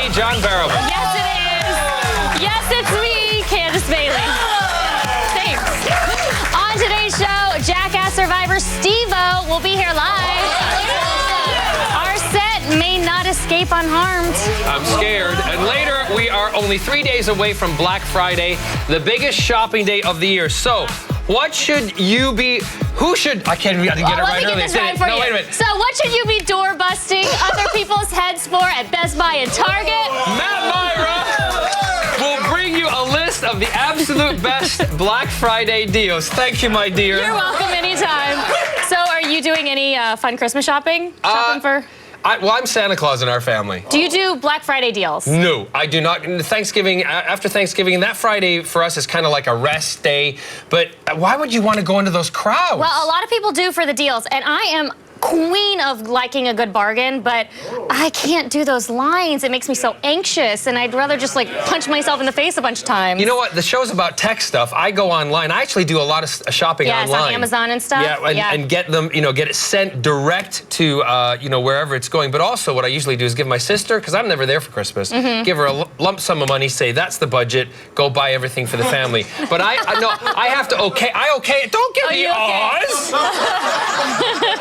me, John Barrowman. Yes, it is. Yes, it's me, Candace Bailey. Thanks. On today's show, Jackass survivor Steve-O will be here live. Our set may not escape unharmed. I'm scared. And later, we are only 3 days away from Black Friday, the biggest shopping day of the year. So, what should you be? Who should? I can't even get it right earlier. Let me get this right for you. No, wait a minute. So, what should you be door busting other people's heads for at Best Buy and Target? Matt Mira will bring you a list of the absolute best Black Friday deals. Thank you, my dear. You're welcome anytime. So, are you doing any fun Christmas shopping? Well, I'm Santa Claus in our family. Do you do Black Friday deals? No, I do not. Thanksgiving, after Thanksgiving, that Friday for us is kind of like a rest day. But why would you want to go into those crowds? Well, a lot of people do for the deals, and I am queen of liking a good bargain, but I can't do those lines. It makes me so anxious, and I'd rather just like punch myself in the face a bunch of times. You know what? The show's about tech stuff. I go online. I actually do a lot of shopping online. Yeah, on Amazon and stuff. Yeah, and get them, get it sent direct to, wherever it's going. But also, what I usually do is give my sister, because I'm never there for Christmas, give her a lump sum of money, say that's the budget, go buy everything for the family. But I have to okay it. Don't give me Oz.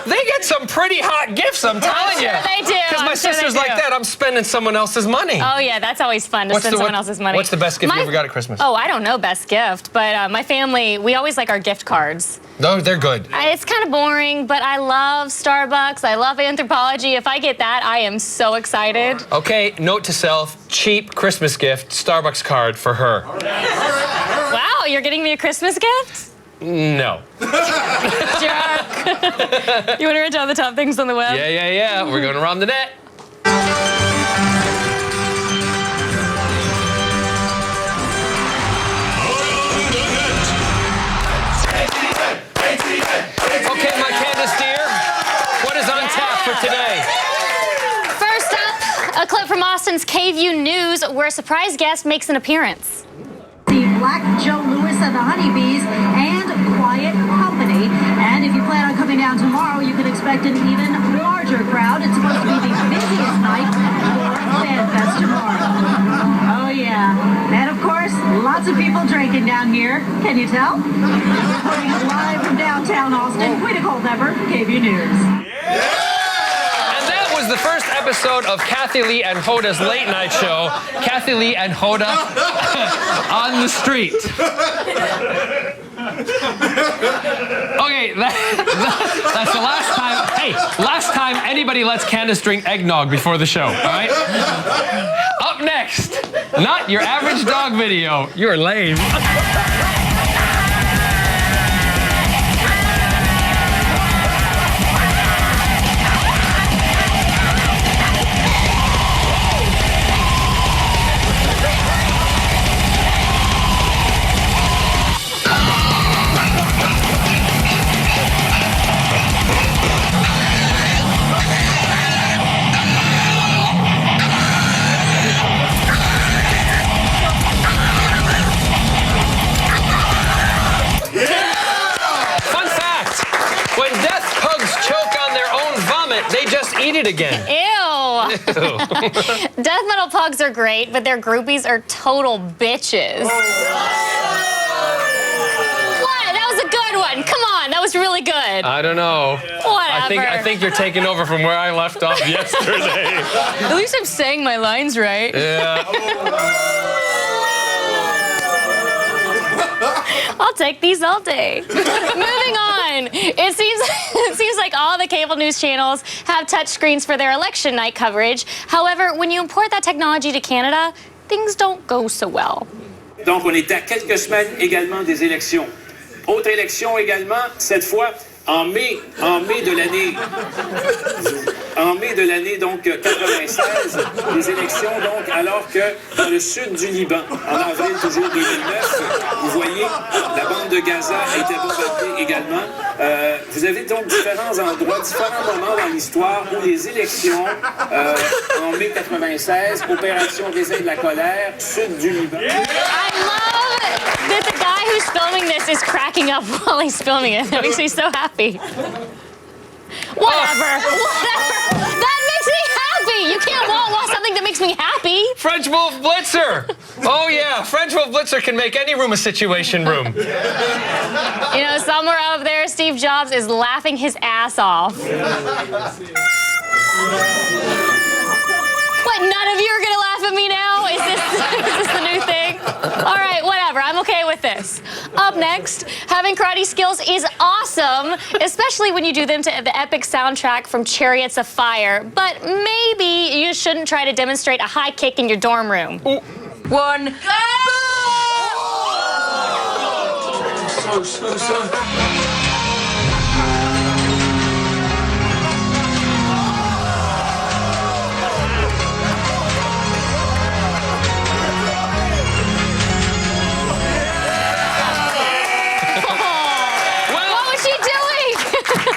They get some pretty hot gifts, I'm telling you. They do. Because my sister's like that. I'm spending someone else's money. Oh, yeah, that's always fun to spend someone else's money. What's the best gift you ever got at Christmas? Oh, I don't know best gift, but my family, we always like our gift cards. No, they're good. It's kind of boring, but I love Starbucks. I love Anthropology. If I get that, I am so excited. Okay, note to self, cheap Christmas gift, Starbucks card for her. Wow, you're getting me a Christmas gift? No. Jerk. You want to write down the top things on the web? Yeah. We're going to Rom the Net. Okay, my Candace dear, what is on tap for today? First up, a clip from Austin's KVUE News where a surprise guest makes an appearance. The Black Joe Lewis and the Honeybees and Quiet Company. And if you plan on coming down tomorrow, you can expect an even larger crowd. It's supposed to be the busiest night for FanFest tomorrow. Oh, yeah. And, of course, lots of people drinking down here. Can you tell? Reporting live from downtown Austin, Queen Nicole Never, KVUE News. Was the first episode of Kathy Lee and Hoda's late night show, Kathy Lee and Hoda on the street. Okay, that's the last time. Hey, last time anybody lets Candace drink eggnog before the show, all right? Up next, not your average dog video. You're lame. They just eat it again. Ew. Death metal pugs are great, but their groupies are total bitches. What? That was a good one. Come on, that was really good. I don't know. Whatever. I think you're taking over from where I left off yesterday. At least I'm saying my lines right. Yeah. I'll take these all day. Moving on. It seems like all the cable news channels have touchscreens for their election night coverage. However, when you import that technology to Canada, things don't go so well. Donc, on est à quelques semaines également des élections. Autre élection également, cette fois en mai de l'année. En mai de l'année, donc, 96, les élections, donc, alors que dans le sud du Liban, en avril toujours 2009, vous voyez, la bande de Gaza a été bombardée également. Vous avez donc différents endroits, différents moments dans l'histoire où les élections, en mai 96, opération Réseau de la colère, sud du Liban. I love that the guy who's filming this is cracking up while he's filming it. That makes me so happy. Whatever. That makes me happy. You can't watch something that makes me happy. French Wolf Blitzer. Oh, yeah. French Wolf Blitzer can make any room a situation room. You know, somewhere up there, Steve Jobs is laughing his ass off. What, none of you are going to laugh at me now? Is this the new thing? All right, whatever. I'm okay with this. Up next, having karate skills is awesome, especially when you do them to the epic soundtrack from Chariots of Fire. But maybe you shouldn't try to demonstrate a high kick in your dorm room. One. Go! So.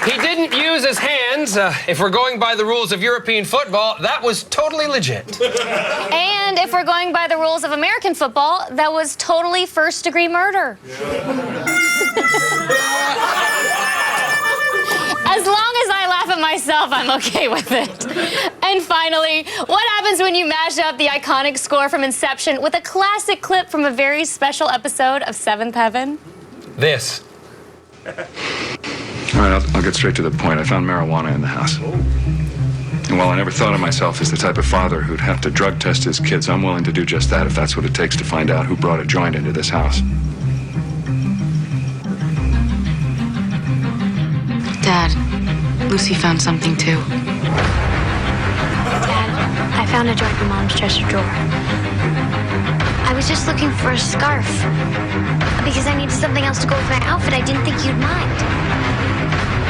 He didn't use his hands. If we're going by the rules of European football, that was totally legit. And if we're going by the rules of American football, that was totally first-degree murder. As long as I laugh at myself, I'm okay with it. And finally, what happens when you mash up the iconic score from Inception with a classic clip from a very special episode of Seventh Heaven? This. All right, I'll get straight to the point. I found marijuana in the house. And while I never thought of myself as the type of father who'd have to drug test his kids, I'm willing to do just that if that's what it takes to find out who brought a joint into this house. Dad, Lucy found something too. Dad, I found a joint in Mom's dresser drawer. I was just looking for a scarf because I needed something else to go with my outfit. I didn't think you'd mind.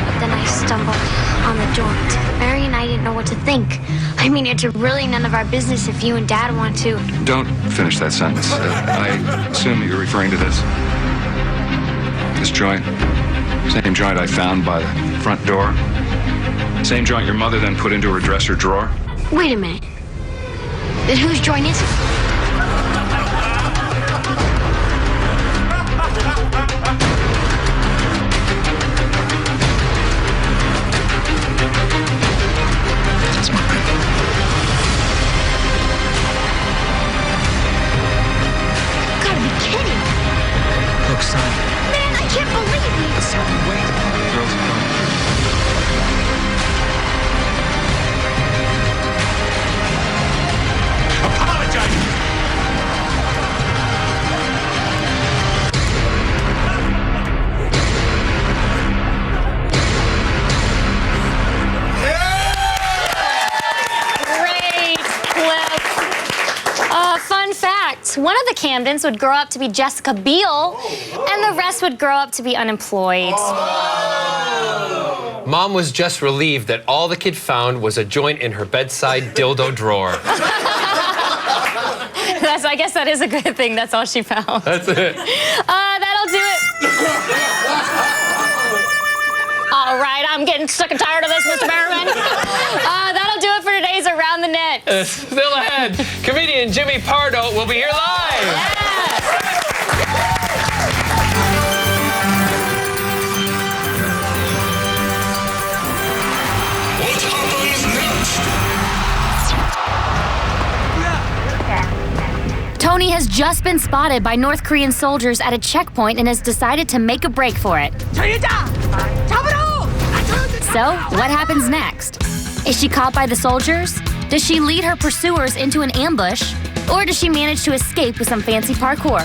But then I stumbled on the joint. Mary and I didn't know what to think. I mean, it's really none of our business if you and Dad want to. Don't finish that sentence. I assume that you're referring to this. This joint. Same joint I found by the front door. Same joint your mother then put into her dresser drawer. Wait a minute. Then whose joint is it? One of the Camdens would grow up to be Jessica Biel, and the rest would grow up to be unemployed. Mom was just relieved that all the kid found was a joint in her bedside dildo drawer. I guess that is a good thing. That's all she found. That's it. That'll do it. All right, I'm getting sick and tired of this, Mr. Merriman. That'll do it for today's Around the Net. Still ahead, comedian Jimmy Pardo will be here live. Yes. What happens next? Tony has just been spotted by North Korean soldiers at a checkpoint and has decided to make a break for it. So, what happens next? Is she caught by the soldiers? Does she lead her pursuers into an ambush? Or does she manage to escape with some fancy parkour?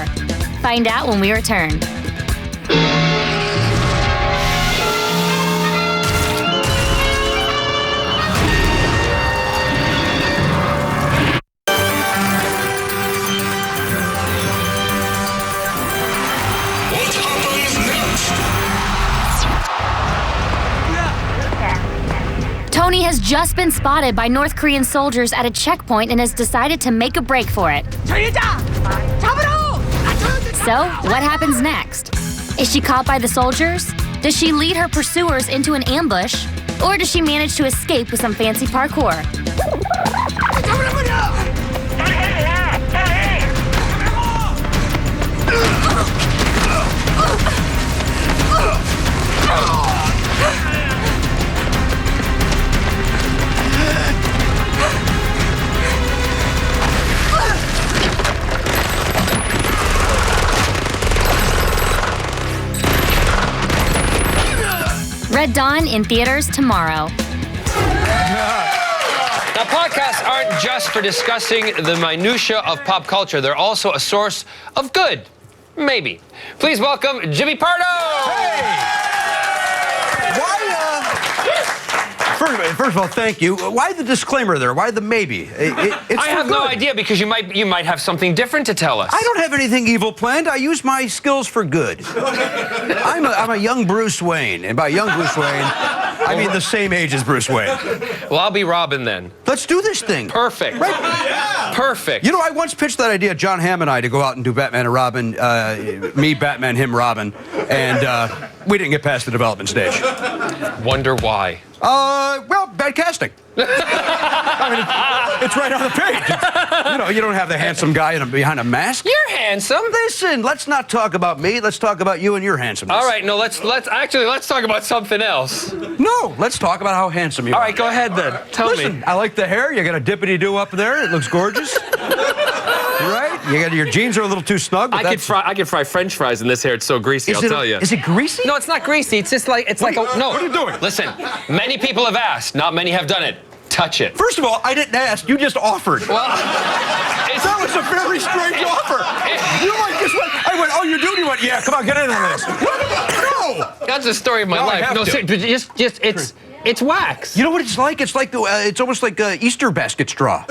Find out when we return. Tony has just been spotted by North Korean soldiers at a checkpoint and has decided to make a break for it. So, what happens next? Is she caught by the soldiers? Does she lead her pursuers into an ambush? Or does she manage to escape with some fancy parkour? Red Dawn in theaters tomorrow. Now, podcasts aren't just for discussing the minutia of pop culture. They're also a source of good. Maybe. Please welcome Jimmy Pardo! Hey! First of all, thank you. Why the disclaimer there? Why the maybe? It's I have no idea, because you might have something different to tell us. I don't have anything evil planned. I use my skills for good. I'm a young Bruce Wayne, and by young Bruce Wayne, I mean the same age as Bruce Wayne. Well, I'll be Robin then. Let's do this thing. Perfect. Right? Yeah. Perfect. You know, I once pitched that idea, John Hamm and I, to go out and do Batman and Robin, me, Batman, him, Robin, and we didn't get past the development stage. Wonder why. Well, bad casting. I mean, it's right on the page. You don't have the handsome guy behind a mask. You're handsome. Listen, let's not talk about me. Let's talk about you and your handsomeness. All right, no, let's talk about something else. No, let's talk about how handsome you are. All right, go ahead then. Tell me. I like the hair. You got a dippity-doo up there. It looks gorgeous. Right? Your jeans are a little too snug. I could fry French fries in this hair. It's so greasy. I'll tell you. Is it greasy? No, it's not greasy. It's just like no. What are you doing? Listen, many people have asked. Not many have done it. Touch it. First of all, I didn't ask. You just offered. Well, that was a very strange offer. You just went. I went. Oh, you do? You went. Yeah. Come on, get in on this. No. That's the story of my life. No, just it's wax. You know what it's like? It's like it's almost like Easter basket straw.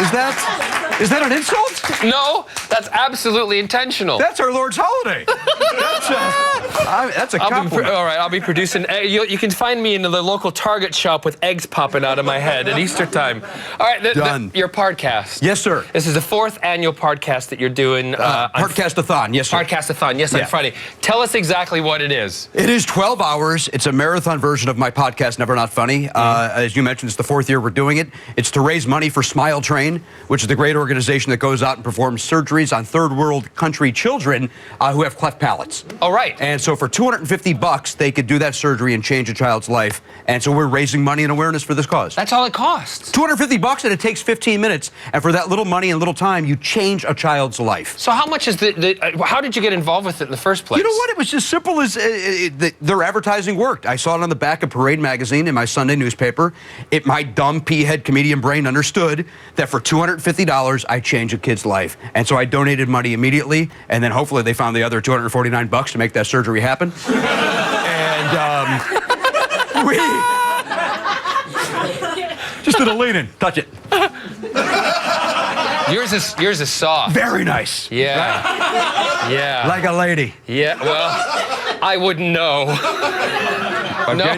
Is that an insult? No, that's absolutely intentional. That's our Lord's holiday. That's a compliment. All right, I'll be producing. You can find me in the local Target shop with eggs popping out of my head at Easter time. All right, Done. Your podcast. Yes, sir. This is the 4th annual podcast that you're doing. Podcastathon, yes, sir. Podcastathon, yes, on Friday. Tell us exactly what it is. It is 12 hours. It's a marathon version of my podcast, Never Not Funny. As you mentioned, it's the 4th year we're doing it. It's to raise money for Smile Train, which is the great organization that goes out and performs surgeries on third world country children who have cleft palates. All right. And so for $250, they could do that surgery and change a child's life. And so we're raising money and awareness for this cause. That's all it costs. $250, and it takes 15 minutes. And for that little money and little time, you change a child's life. So how much is how did you get involved with it in the first place? You know what? It was as simple as their advertising worked. I saw it on the back of Parade magazine in my Sunday newspaper. My dumb pea-head comedian brain understood that for $250, I change a kid's life. And so I donated money immediately, and then hopefully they found the other $249 to make that surgery happen. And we just did a lean-in. Touch it. Yours is soft. Very nice. Yeah. Right? Yeah. Like a lady. Yeah. Well, I wouldn't know. Okay. No.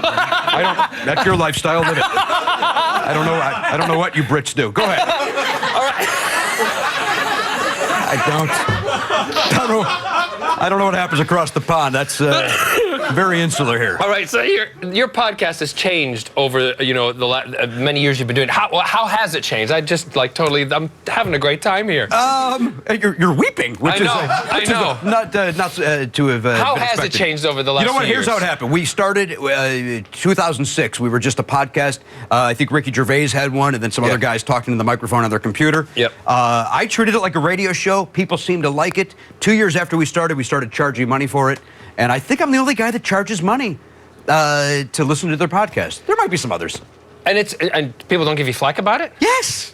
That's your lifestyle. Live it. I don't know what you Brits do. Go ahead. All right. I don't know what happens across the pond. That's very insular here. All right, so your podcast has changed over the many years you've been doing it. How has it changed? I'm having a great time here. You're weeping, which I know. Not to have. How has it changed over the last? You know what? few Here's years? how it happened. We started 2006. We were just a podcast. I think Ricky Gervais had one, and then some other guys talking to the microphone on their computer. Yep. I treated it like a radio show. People seemed to like it. 2 years after we started charging money for it. And I think I'm the only guy that charges money to listen to their podcast. There might be some others. And people don't give you flack about it? Yes.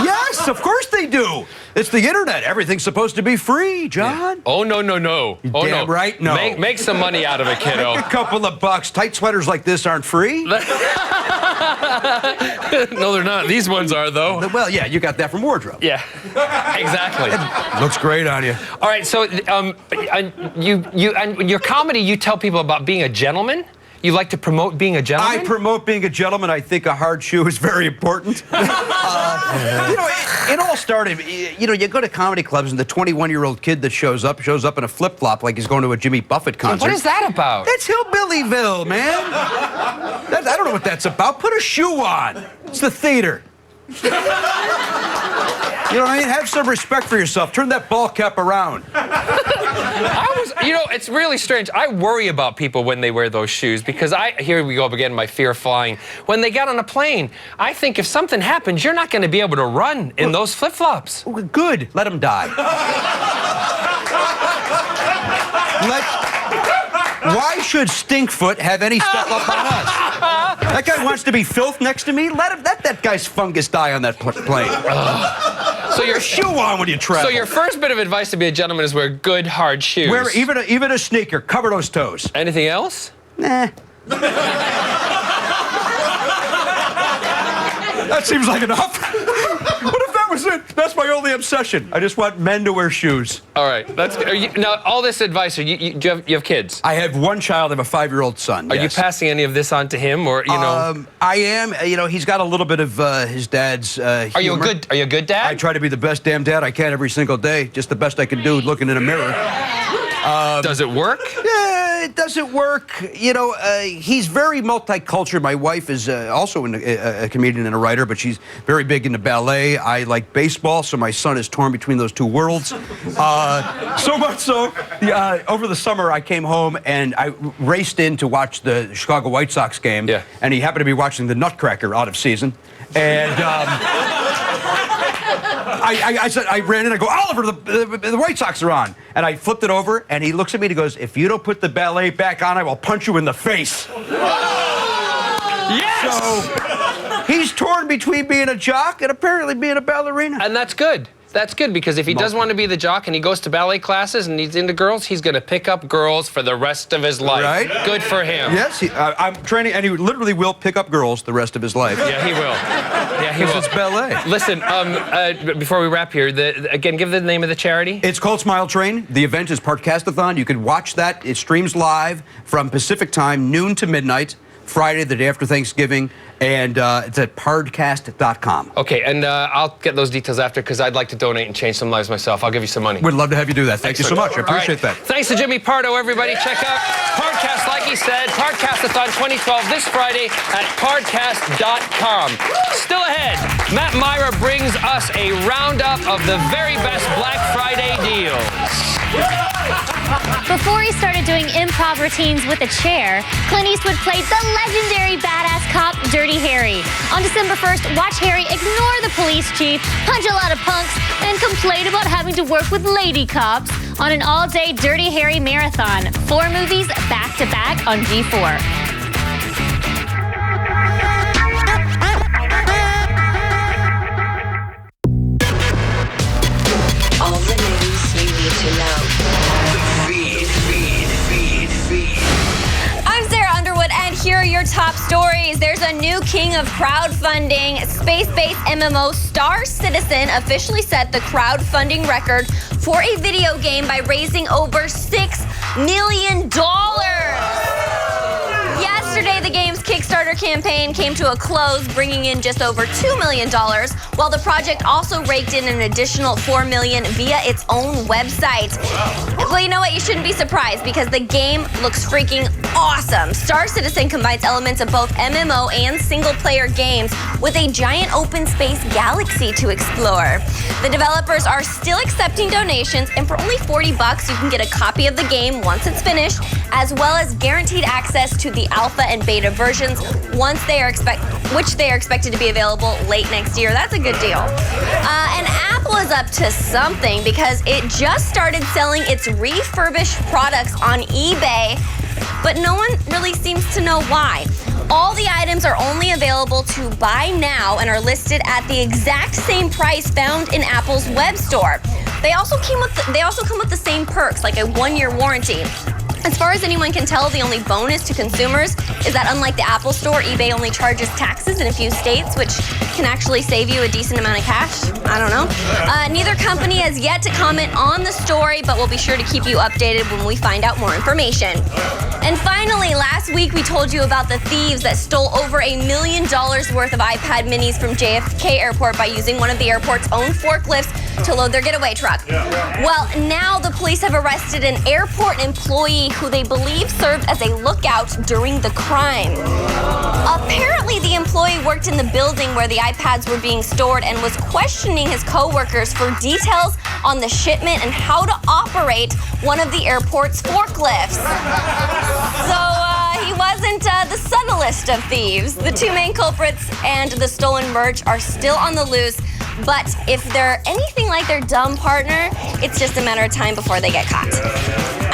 Yes, of course they do. It's the internet. Everything's supposed to be free, John. Yeah. Oh, no. Oh, damn no. right, no. Make some money out of it, kiddo. Make a couple of bucks. Tight sweaters like this aren't free. No, they're not. These ones are, though. Well, yeah, you got that from Wardrobe. Yeah, exactly. Looks great on you. All right, so your comedy, you tell people about being a gentleman. You like to promote being a gentleman? I promote being a gentleman. I think a hard shoe is very important. It all started, you go to comedy clubs and the 21-year-old kid that shows up in a flip-flop like he's going to a Jimmy Buffett concert. What is that about? That's Hillbillyville, man. I don't know what that's about. Put a shoe on. It's the theater. You know what I mean? Have some respect for yourself. Turn that ball cap around. It's really strange. I worry about people when they wear those shoes because here we go again, my fear of flying. When they get on a plane, I think if something happens, you're not going to be able to run in those flip-flops. Good. Let them die. Why should Stinkfoot have any step up on us? That guy wants to be filth next to me. Let that guy's fungus die on that plane. So your shoe on when you travel. So your first bit of advice to be a gentleman is wear good hard shoes. Wear even a sneaker. Cover those toes. Anything else? Nah. That seems like enough. What if that was it? That's my only obsession. I just want men to wear shoes. All right. Now, all this advice, do you have kids? I have one child. I have a 5-year-old son. Are you passing any of this on to him, or you know? I am. You know, he's got a little bit of his dad's humor. Are you a good dad? I try to be the best damn dad I can every single day. Just the best I can do looking in a mirror. Does it work? Yeah, it doesn't work. You know, he's very multicultural. My wife is also a comedian and a writer, but she's very big into ballet. I like baseball, so my son is torn between those two worlds. So much so, over the summer I came home and I raced in to watch the Chicago White Sox game. Yeah. And he happened to be watching the Nutcracker out of season. And I ran in, I go, Oliver, the White Sox are on. And I flipped it over, and he looks at me and he goes, if you don't put the ballet back on, I will punch you in the face. Yes! So he's torn between being a jock and apparently being a ballerina. And that's good. That's good, because if he does want to be the jock and he goes to ballet classes and he's into girls, he's going to pick up girls for the rest of his life. Right? Good for him. Yes, I'm training, and he literally will pick up girls the rest of his life. Yeah, he will. Yeah, he will. It's ballet. Listen, before we wrap here, again, give the name of the charity. It's called Smile Train. The event is Podcastathon. You can watch that. It streams live from Pacific time, noon to midnight, Friday, the day after Thanksgiving, and it's at podcast.com. Okay, and I'll get those details after, because I'd like to donate and change some lives myself. I'll give you some money. We'd love to have you do that. Thank you so much. I appreciate that. Thanks to Jimmy Pardo, everybody. Check out Podcast, like he said, Podcastathon 2012 this Friday at podcast.com. Still ahead, Matt Mira brings us a roundup of the very best Black Friday deals. Before he started doing improv routines with a chair, Clint Eastwood played the legendary badass cop Dirty Harry. On December 1st, watch Harry ignore the police chief, punch a lot of punks, and complain about having to work with lady cops on an all-day Dirty Harry marathon. 4 movies back-to-back on G4. All the news you need to know. I'm Sarah Underwood, and here are your top stories. There's a new king of crowdfunding. Space-based MMO Star Citizen officially set the crowdfunding record for a video game by raising over $6 million. Yesterday, the game's Kickstarter campaign came to a close, bringing in just over $2 million, while the project also raked in an additional $4 million via its own website. Well, you know what? You shouldn't be surprised, because the game looks freaking awesome. Star Citizen combines elements of both MMO and single-player games with a giant open space galaxy to explore. The developers are still accepting donations, and for only $40, you can get a copy of the game once it's finished, as well as guaranteed access to the alpha and beta versions which they are expected to be available late next year. That's a good deal. And Apple is up to something, because it just started selling its refurbished products on eBay, but no one really seems to know why. All the items are only available to buy now and are listed at the exact same price found in Apple's web store. They also come with the same perks, like a 1-year warranty. As far as anyone can tell, the only bonus to consumers is that, unlike the Apple Store, eBay only charges taxes in a few states, which can actually save you a decent amount of cash. I don't know. Neither company has yet to comment on the story, but we'll be sure to keep you updated when we find out more information. And finally, last week we told you about the thieves that stole over $1 million worth of iPad minis from JFK Airport by using one of the airport's own forklifts to load their getaway truck. Well, now the police have arrested an airport employee who they believe served as a lookout during the crime. Apparently, the employee worked in the building where the iPads were being stored and was questioning his coworkers for details on the shipment and how to operate one of the airport's forklifts. So, he wasn't the subtlest of thieves. The 2 main culprits and the stolen merch are still on the loose, but if they're anything like their dumb partner, it's just a matter of time before they get caught.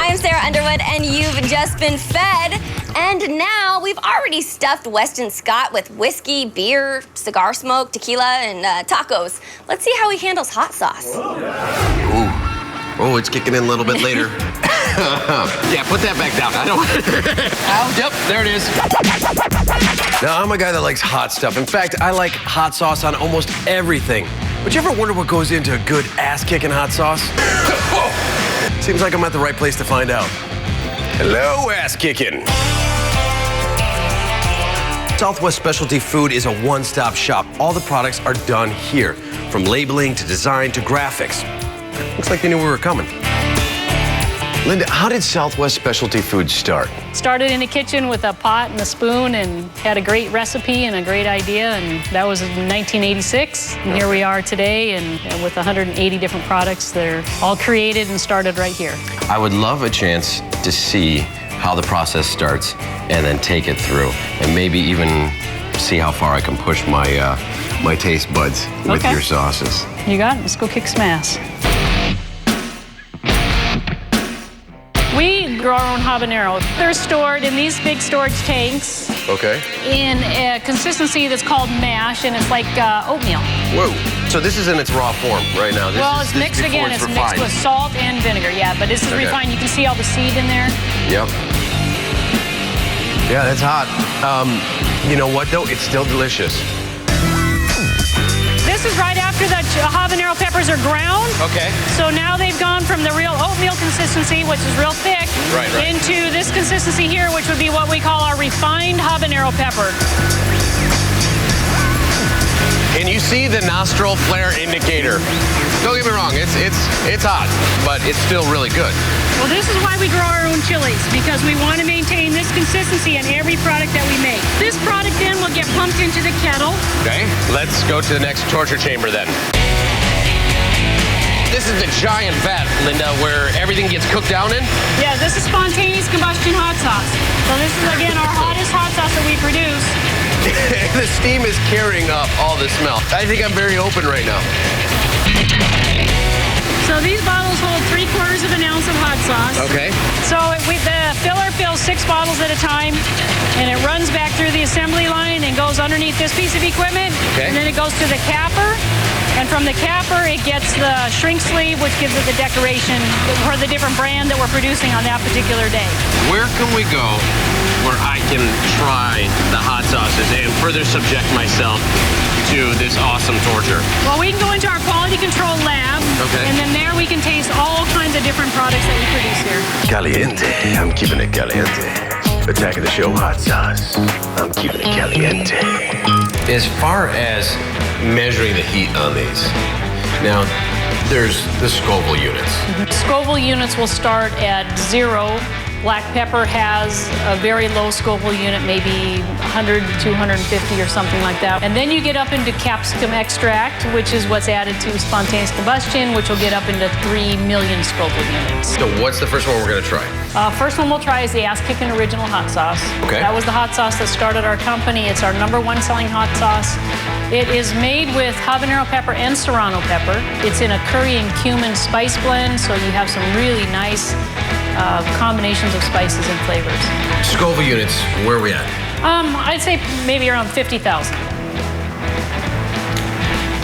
I'm Sarah Underwood, and you've just been fed. And now we've already stuffed Weston Scott with whiskey, beer, cigar smoke, tequila, and tacos. Let's see how he handles hot sauce. Ooh. Oh, it's kicking in a little bit later. Yeah, put that back down. I don't. Yep, there it is. Now, I'm a guy that likes hot stuff. In fact, I like hot sauce on almost everything. But you ever wonder what goes into a good ass-kicking hot sauce? Whoa. Seems like I'm at the right place to find out. Hello, ass-kicking. Southwest Specialty Food is a one-stop shop. All the products are done here, from labeling to design to graphics. Looks like they knew we were coming. Linda, how did Southwest Specialty Foods start? Started in the kitchen with a pot and a spoon and had a great recipe and a great idea, and that was in 1986. And here we are today, and with 180 different products that are all created and started right here. I would love a chance to see how the process starts and then take it through, and maybe even see how far I can push my my taste buds with your sauces. You got it. Let's go kick some ass. We grow our own habanero. They're stored in these big storage tanks. Okay. In a consistency that's called mash, and it's like oatmeal. Whoa. So this is in its raw form right now. It's mixed again. It's mixed with salt and vinegar, yeah. But this is refined. You can see all the seed in there. Yep. Yeah, that's hot. You know what, though? It's still delicious. This is right after the habanero peppers are ground. Okay. So now they've gone from the real oatmeal consistency, which is real thick, into this consistency here, which would be what we call our refined habanero pepper. Can you see the nostril flare indicator? Don't get me wrong, it's hot, but it's still really good. Well, this is why we grow our own chilies, because we want to maintain this consistency in every product that we make. This product then will get pumped into the kettle. Okay, let's go to the next torture chamber then. This is the giant vat, Linda, where everything gets cooked down in? Yeah, this is spontaneous combustion hot sauce. So this is, again, our hottest hot sauce that we produce. The steam is carrying up all the smell. I think I'm very open right now. So these bottles hold 3/4 of an ounce of hot sauce. Okay. So the filler fills 6 bottles at a time, and it runs back through the assembly line and goes underneath this piece of equipment. Okay. And then it goes to the capper. And from the capper, it gets the shrink sleeve, which gives it the decoration for the different brand that we're producing on that particular day. Where can we go where I can try the hot sauces and further subject myself to this awesome torture? Well, we can go into our quality control lab, and then there we can taste all kinds of different products that we produce here. Caliente. I'm keeping it caliente. Attack of the show hot sauce. I'm keeping it caliente. As far as measuring the heat on these, now there's the Scoville units. Scoville units will start at 0. Black pepper has a very low Scoville unit, maybe 100, 250 or something like that. And then you get up into capsicum extract, which is what's added to spontaneous combustion, which will get up into 3 million Scoville units. So what's the first one we're going to try? First one we'll try is the Ass Kickin Original Hot Sauce. Okay. That was the hot sauce that started our company. It's our #1 selling hot sauce. It is made with habanero pepper and serrano pepper. It's in a curry and cumin spice blend, so you have some really nice combinations of spices and flavors. Scoville units, where are we at? I'd say maybe around 50,000.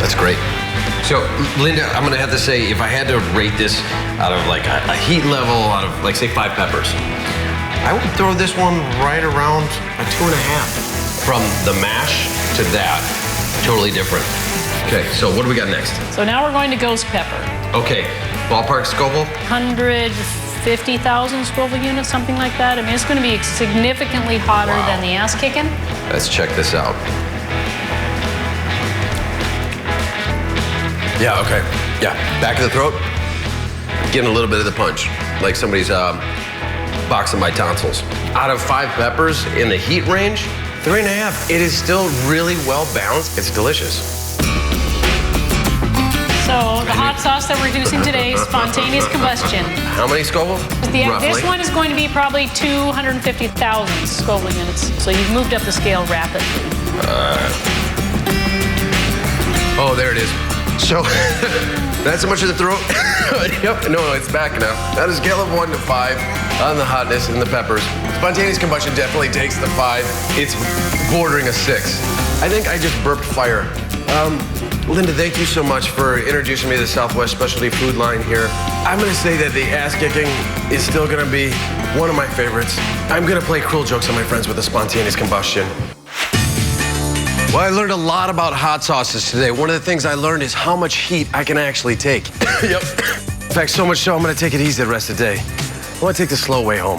That's great. So, Linda, I'm going to have to say, if I had to rate this out of like a heat level, out of like say 5 peppers, I would throw this one right around a 2.5. From the mash to that, totally different. Okay, so what do we got next? So now we're going to ghost pepper. Okay, ballpark Scoville? 150,000 Scoville units, something like that. I mean, it's going to be significantly hotter than the Ass Kickin. Let's check this out. Yeah, okay. Yeah, back of the throat. Getting a little bit of the punch, like somebody's boxing my tonsils. Out of 5 peppers in the heat range, 3.5. It is still really well balanced. It's delicious. So the hot sauce that we're producing today is spontaneous combustion. How many Scoville? This one is going to be probably 250,000 Scoville units. So you've moved up the scale rapidly. Oh, there it is. So Not so much of the throat. Yep, no, it's back now. On a scale of 1 to 5 on the hotness and the peppers, spontaneous combustion definitely takes the 5. It's bordering a 6. I think I just burped fire. Linda, thank you so much for introducing me to the Southwest Specialty Food line here. I'm gonna say that the ass kicking is still gonna be one of my favorites. I'm gonna play cruel jokes on my friends with the spontaneous combustion. Well, I learned a lot about hot sauces today. One of the things I learned is how much heat I can actually take. Yep. In fact, so much so, I'm gonna take it easy the rest of the day. I wanna take the slow way home.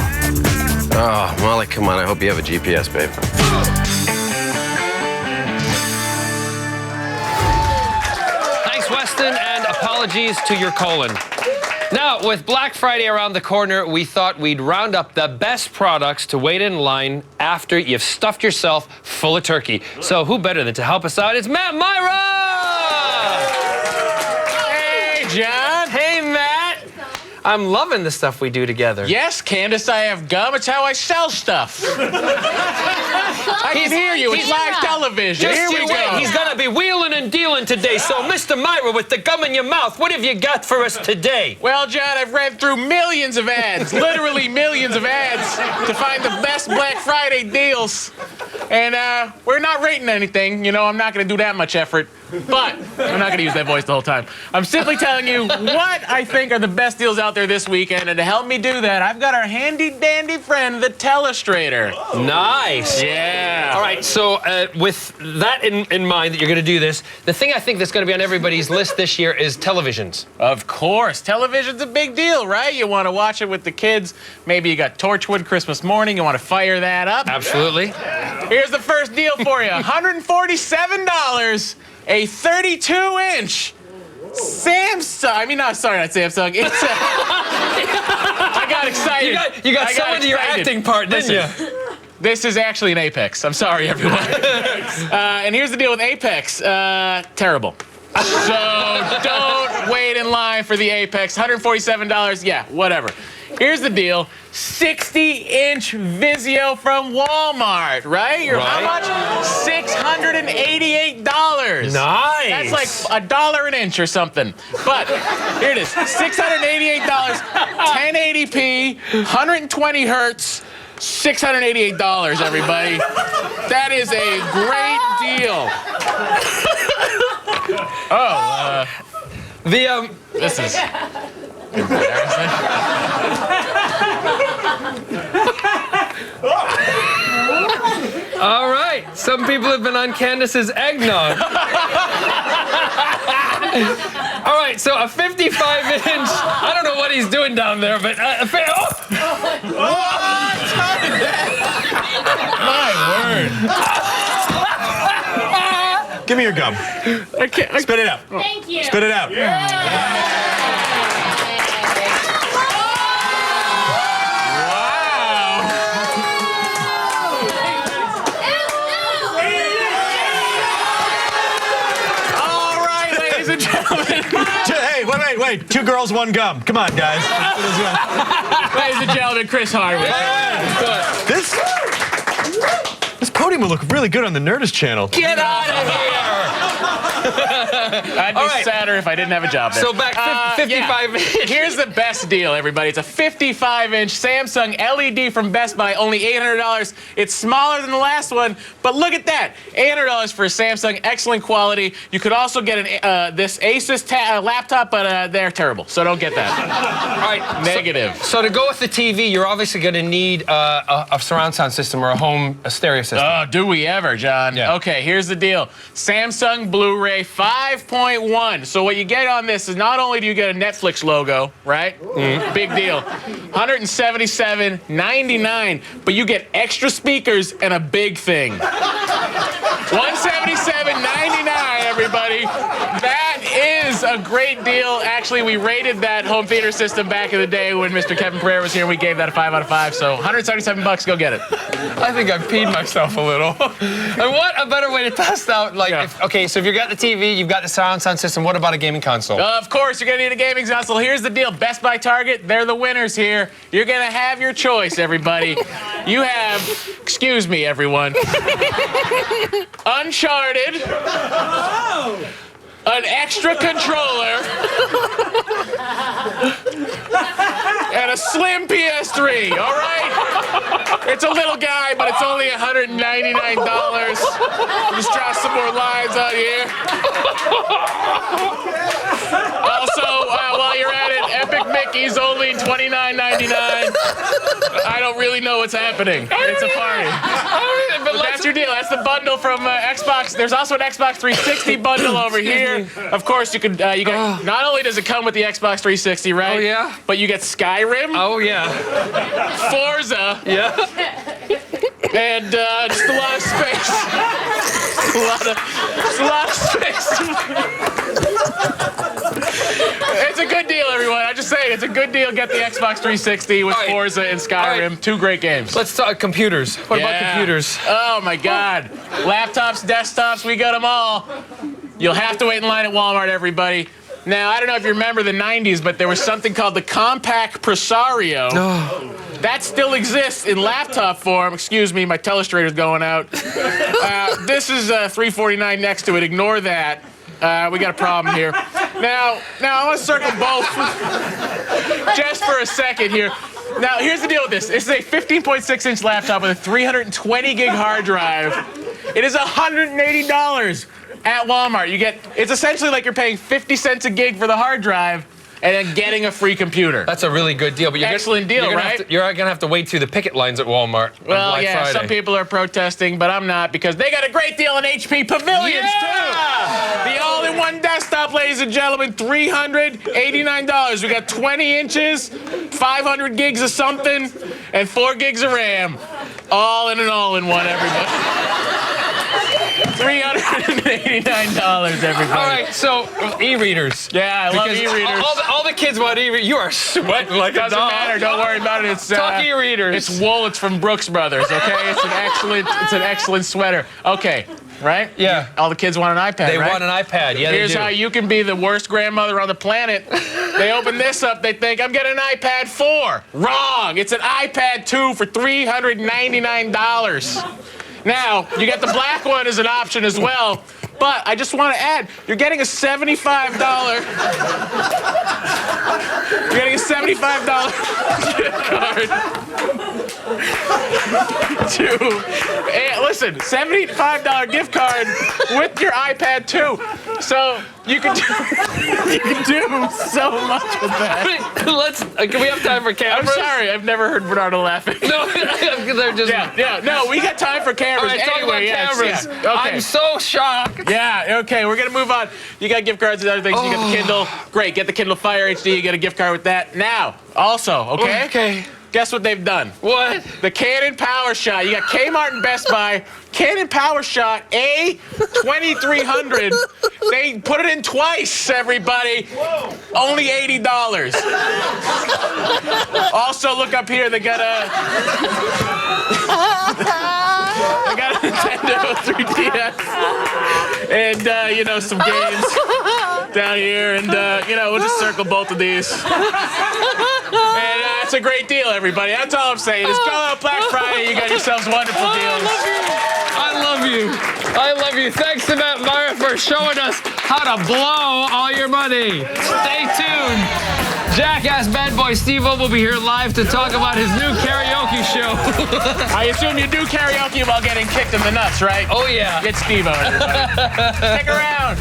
Oh, Molly, come on, I hope you have a GPS, babe. Thanks, Weston, and apologies to your colon. Now, with Black Friday around the corner, we thought we'd round up the best products to wait in line after you've stuffed yourself full of turkey. So who better than to help us out? It's Matt Mira! Hey, John. Hey, Matt. I'm loving the stuff we do together. Yes, Candace, I have gum. It's how I sell stuff. I can hear you. It's live television. Just Here we you go. wait. He's going to be wheeling and dealing today. So, Mr. Mira, with the gum in your mouth, what have you got for us today? Well, John, I've read through millions of ads, literally millions of ads, to find the best Black Friday deals. And we're not rating anything. You know, I'm not going to do that much effort. But I'm not going to use that voice the whole time. I'm simply telling you what I think are the best deals out there this weekend. And to help me do that, I've got our handy-dandy friend, the Telestrator. Nice. Yeah. All right, so with that in mind that you're going to do this, the thing I think that's going to be on everybody's list this year is televisions. Of course. Television's a big deal, right? You want to watch it with the kids. Maybe you got Torchwood Christmas morning. You want to fire that up. Absolutely. Here's the first deal for you. $147. A 32-inch Samsung. I mean, no, sorry, not Samsung. It's I got excited. You got some of your acting part, didn't you? This is actually an Apex. I'm sorry, everyone. And here's the deal with Apex. Terrible. So don't wait in line for the Apex. $147. Yeah, whatever. Here's the deal. 60-inch Vizio from Walmart, right? How much? $688. Nice. That's like $1 an inch or something. But here it is. $688, 1080p, 120 hertz, $688, everybody. That is a great deal. This is embarrassing. All right, some people have been on Candace's eggnog. All right, so a 55-inch, I don't know what he's doing down there, but My word. Give me your gum. I can't. Spit it out. Thank you. Spit it out. Hey, wait. 2 girls, 1 gum. Come on, guys. Ladies and gentlemen, Chris Hardwick. This podium will look really good on the Nerdist channel. Get out of here! I'd be sadder if I didn't have a job there. So back 55-inch. Here's the best deal, everybody. It's a 55-inch Samsung LED from Best Buy, only $800. It's smaller than the last one, but look at that. $800 for a Samsung, excellent quality. You could also get this Asus laptop, but they're terrible, so don't get that. All right. Negative. So to go with the TV, you're obviously going to need a surround sound system or a stereo system. Oh, do we ever, John? Yeah. Okay, here's the deal. Samsung Blu-ray 5.1. So what you get on this is not only do you get a Netflix logo, right? Big deal. $177.99, but you get extra speakers and a big thing. $177.99, everybody. That is a great deal. Actually, we rated that home theater system back in the day when Mr. Kevin Pereira was here, and we gave that a 5 out of 5. So $177, go get it. I think I peed myself a little. And what a better way to test out, okay, so if you've got the TV, you've got the surround sound system, what about a gaming console? Of course, you're going to need a gaming console. Here's the deal. Best Buy, Target, they're the winners here. You're going to have your choice, everybody. You have, excuse me, everyone, Uncharted, an extra controller, and a slim PS3, all right? It's a little guy, but it's only $199. Just drop some more lines on here. Also, while you're at it, Epic Mickey's only $29.99. I don't really know what's happening. It's a party. But that's your deal. That's the bundle from Xbox. There's also an Xbox 360 bundle over here. Of course, you got. Not only does it come with the Xbox 360, right? Oh yeah. But you get Skyrim. Oh yeah. Forza. Yeah. And just a lot of space. Just a lot of space. It's a good deal, everyone. I just say it's a good deal. Get the Xbox 360 with Forza and Skyrim. Two great games. Let's talk computers. What about computers? Oh my God. Laptops, desktops, we got them all. You'll have to wait in line at Walmart, everybody. Now, I don't know if you remember the 90s, but there was something called the Compact Presario. That still exists in laptop form. Excuse me, my telestrator's going out. This is $349 next to it. Ignore that. We got a problem here. Now I want to circle both just for a second here. Now, here's the deal with this. This is a 15.6-inch laptop with a 320 gig hard drive. It is $180 at Walmart. It's essentially like you're paying 50 cents a gig for the hard drive and then getting a free computer. That's a really good deal. But Excellent deal, right? You're going to have to wait through the picket lines at Walmart on Well, Black yeah, Friday. some people are protesting, but I'm not because they got a great deal on HP Pavilions, too. The all-in-one desktop, ladies and gentlemen, $389. We got 20 inches, 500 gigs of something, and 4 gigs of RAM. All in an all-in-one, everybody. $389, everybody. All right, so e-readers. Yeah, I love e-readers. All the kids want e-readers. You are sweating like a dog. Doesn't matter. Don't worry about it. It's talk e-readers. It's wool. It's from Brooks Brothers. Okay, it's an excellent sweater. Okay, right? Yeah. All the kids want an iPad. They right? want an iPad. Yeah, Here's they do. how you can be the worst grandmother on the planet. They open this up. They think I'm getting an iPad 4. Wrong. It's an iPad 2 for $399. Now, you get the black one as an option as well, but I just want to add, you're getting a $75 gift card listen, $75 gift card with your iPad 2. So you can do so much with that. Can we have time for cameras? I'm sorry, I've never heard Bernardo laughing. No, they're just... Yeah, no, we got time for cameras. All right, talk about cameras. Yeah. Okay. I'm so shocked. Yeah, okay, we're going to move on. You got gift cards and other things. You got the Kindle. Great, get the Kindle Fire HD. You get a gift card with that. Now, also, okay? Okay. Guess what they've done? What? The Canon PowerShot. You got Kmart and Best Buy. Canon PowerShot A2300. They put it in twice, everybody. Whoa. Only $80. Also, look up here. They got a Nintendo 3DS. And, some games down here. And, we'll just circle both of these. And it's a great deal, everybody. That's all I'm saying. Just go out Black Friday. You got yourselves wonderful deals. I love you. I love you. Thanks to Matt Mira for showing us how to blow all your money. Stay tuned. Jackass Bad Boy Steve-O will be here live to talk about his new karaoke show. I assume you do karaoke while getting kicked in the nuts, right? Oh, yeah. It's Steve-O, everybody. Stick around.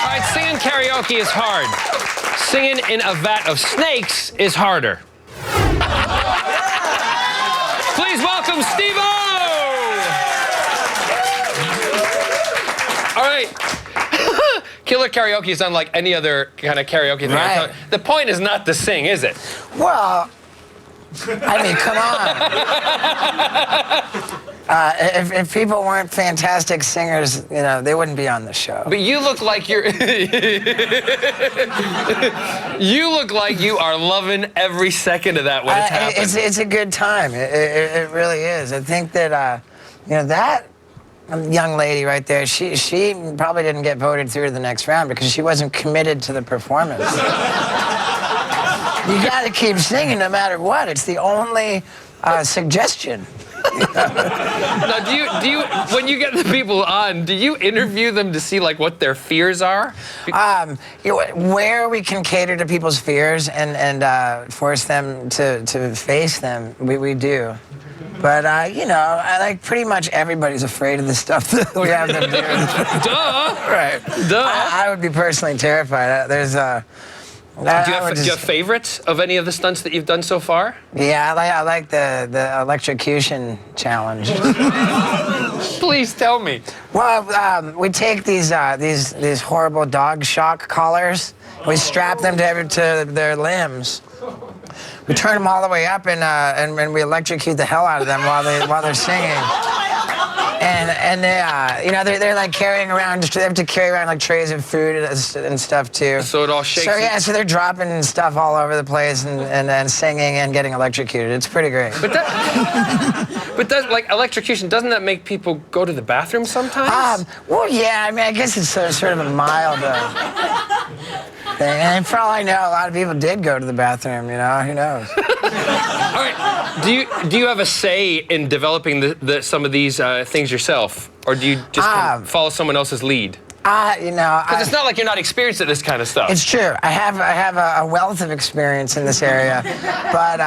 All right, singing karaoke is hard. Singing in a vat of snakes is harder. Please welcome Steve-O! All right. Killer karaoke is unlike any other kind of karaoke thing. Right. The point is not to sing, is it? Well, I mean, come on. If people weren't fantastic singers, they wouldn't be on the show. But you look like you're... You look like you are loving every second of that when it's happening. It's a good time. It really is. I think that, that young lady right there, she probably didn't get voted through to the next round because she wasn't committed to the performance. You got to keep singing no matter what. It's the only suggestion. Now, do you when you get the people on, do you interview them to see like what their fears are? Where we can cater to people's fears and force them to face them, we do. But I like pretty much everybody's afraid of the stuff that we have them do. Duh. Right. Duh. I would be personally terrified. There's do you have favorites of any of the stunts that you've done so far? Yeah, I like the electrocution challenge. Please tell me. Well, we take these horrible dog shock collars. We strap them to their limbs. We turn them all the way up and we electrocute the hell out of them while they're singing. And they, they're like carrying around, they have to carry around like trays of food and stuff too. So it all shakes. So yeah, so they're dropping stuff all over the place and singing and getting electrocuted. It's pretty great. But like electrocution, doesn't that make people go to the bathroom sometimes? Well, yeah. I mean, I guess it's sort of a mild thing. And for all I know, a lot of people did go to the bathroom. Who knows? All right. Do you have a say in developing some of these things yourself, or do you just kind of follow someone else's lead? Because it's not like you're not experienced at this kind of stuff. It's true. I have a wealth of experience in this area, but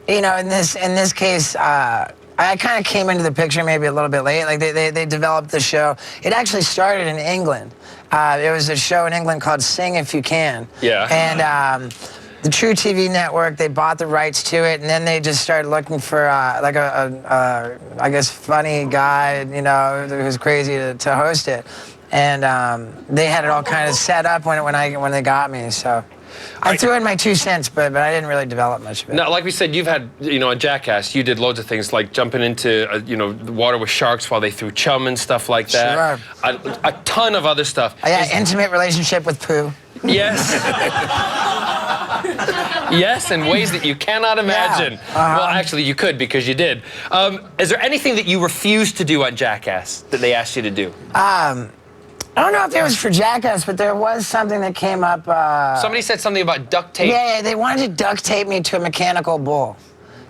in this case. I kind of came into the picture maybe a little bit late. Like they developed the show. It actually started in England. It was a show in England called Sing If You Can. Yeah. And the True TV network, they bought the rights to it, and then they just started looking for like I guess funny guy, who's crazy to host it. And they had it all kind of set up when they got me. So. I threw in my 2 cents, but I didn't really develop much of it. Now, like we said, you've had, on Jackass, you did loads of things like jumping into, the water with sharks while they threw chum and stuff like that. Sure. A ton of other stuff. Intimate relationship with poo. Yes. Yes, in ways that you cannot imagine. Yeah. Well, actually, you could because you did. Is there anything that you refused to do on Jackass that they asked you to do? I don't know if it was for Jackass, but there was something that came up. Somebody said something about duct tape. Yeah, they wanted to duct tape me to a mechanical bull.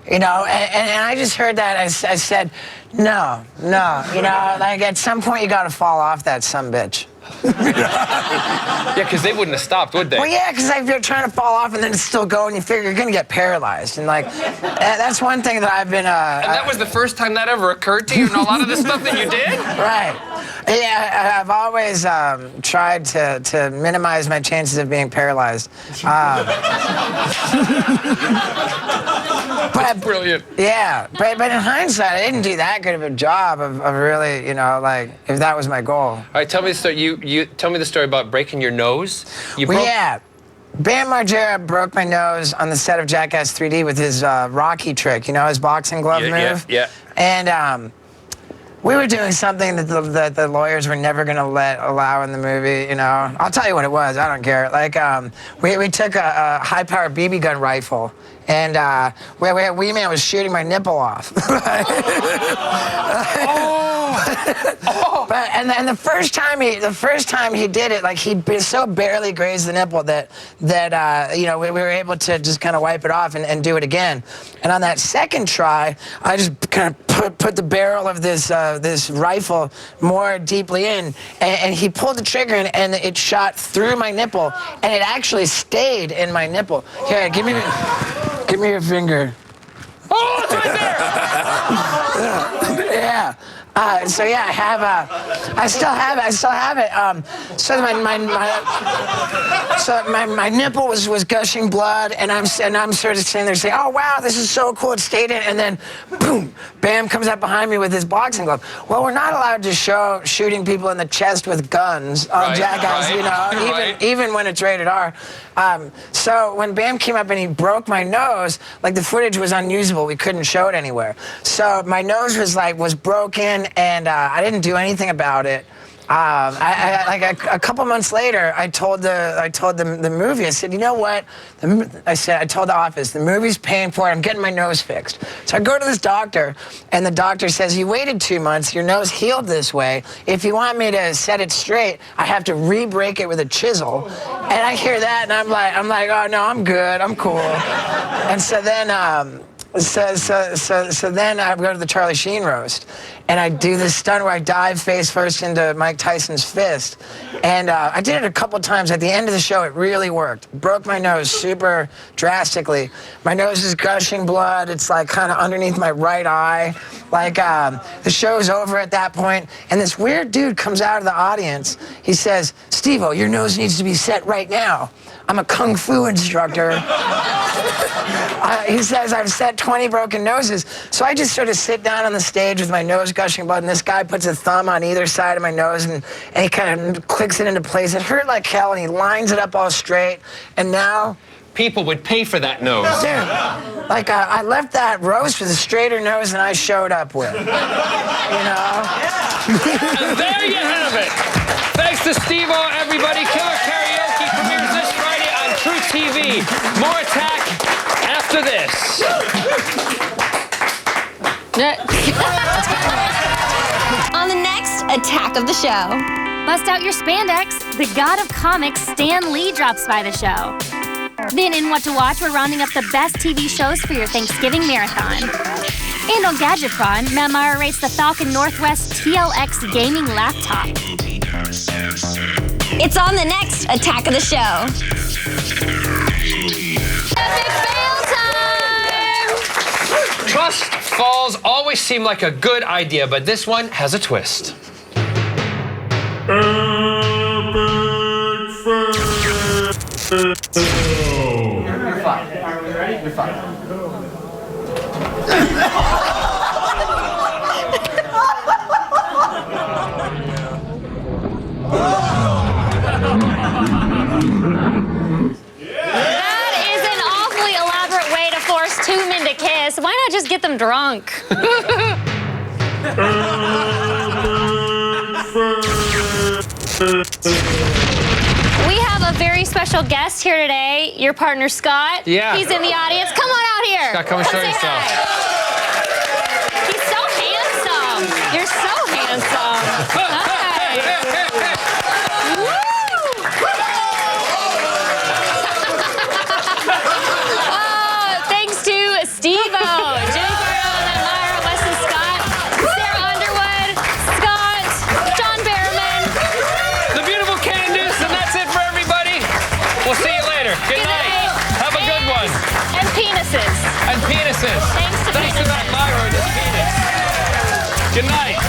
And I just heard that. I said, no. Like at some point you got to fall off that sumbitch. Yeah, because they wouldn't have stopped, would they? Well, yeah, because if you're trying to fall off and then it's still going, you figure you're going to get paralyzed. And, like, that's one thing that I've been... and that was the first time that ever occurred to you in a lot of the stuff that you did? Right. Yeah, I've always tried to minimize my chances of being paralyzed. That's brilliant. Yeah, but in hindsight, I didn't do that good of a job of really, like, if that was my goal. All right, tell me the story. You tell me the story about breaking your nose. Yeah. Bam Margera broke my nose on the set of Jackass 3D with his Rocky trick, his boxing glove move. Yeah. And we were doing something that the lawyers were never going to allow in the movie, I'll tell you what it was. I don't care. Like, we took a high-powered BB gun rifle, and Wee Man was shooting my nipple off. But and the first time he did it, like he so barely grazed the nipple that we were able to just kind of wipe it off and do it again. And on that second try, I just kind of put the barrel of this rifle more deeply in, and he pulled the trigger and it shot through my nipple, and it actually stayed in my nipple. Here, give me your finger. Oh, it's right there. Yeah. So yeah, I still have it. So my nipple was gushing blood, and I'm sort of sitting there saying, "Oh wow, this is so cool, it stayed in." And then, boom, Bam comes up behind me with his boxing glove. Well, we're not allowed to show shooting people in the chest with guns on Jackass, even when it's rated R. So when Bam came up and he broke my nose, like the footage was unusable. We couldn't show it anywhere. So my nose was broken, and I didn't do anything about it. a couple months later, I told the movie, I said, you know what? I told the office, the movie's paying for it. I'm getting my nose fixed. So I go to this doctor, and the doctor says, you waited 2 months. Your nose healed this way. If you want me to set it straight, I have to re-break it with a chisel. And I hear that, and I'm like, oh no, I'm good. I'm cool. And so then. So then I go to the Charlie Sheen roast, and I do this stunt where I dive face first into Mike Tyson's fist. And I did it a couple times. At the end of the show, it really worked. Broke my nose super drastically. My nose is gushing blood. It's like kind of underneath my right eye. Like the show's over at that point, and this weird dude comes out of the audience. He says, Steve-O, your nose needs to be set right now. I'm a kung fu instructor. He says I've set 20 broken noses. So I just sort of sit down on the stage with my nose gushing blood, and this guy puts a thumb on either side of my nose, and he kind of clicks it into place. It hurt like hell, and he lines it up all straight. And now... people would pay for that nose. Dude, like I left that roast with a straighter nose than I showed up with. You know? And there you have it. Thanks to Steve-O, everybody. Killer Karaoke premieres this Friday on True TV. More Attack after this. On the next Attack of the Show. Bust out your spandex. The god of comics, Stan Lee, drops by the show. Then in What to Watch, we're rounding up the best TV shows for your Thanksgiving marathon. And on Gadgetron, Matt Meyer rates the Falcon Northwest TLX gaming laptop. It's on the next Attack of the Show. Epic fail time! Trust falls always seem like a good idea, but this one has a twist. You're fine. Ready? You're fine. That is an awfully elaborate way to force two men to kiss. Why not just get them drunk? We have a very special guest here today. Your partner, Scott. Yeah. He's in the audience. Come on out here. Scott, come and show yourself. He's so handsome. You're so handsome. Hi. Woo! Thanks to Steve-O, Jimmy Pardo, Mira, Weston Scott, Sarah Underwood, Scott, John Barrowman. The beautiful Candace, and that's it for everybody. We'll see you later. Good night. Have a good one. And penises. And penises. Thanks to Matt Meyer and his penis. Good night.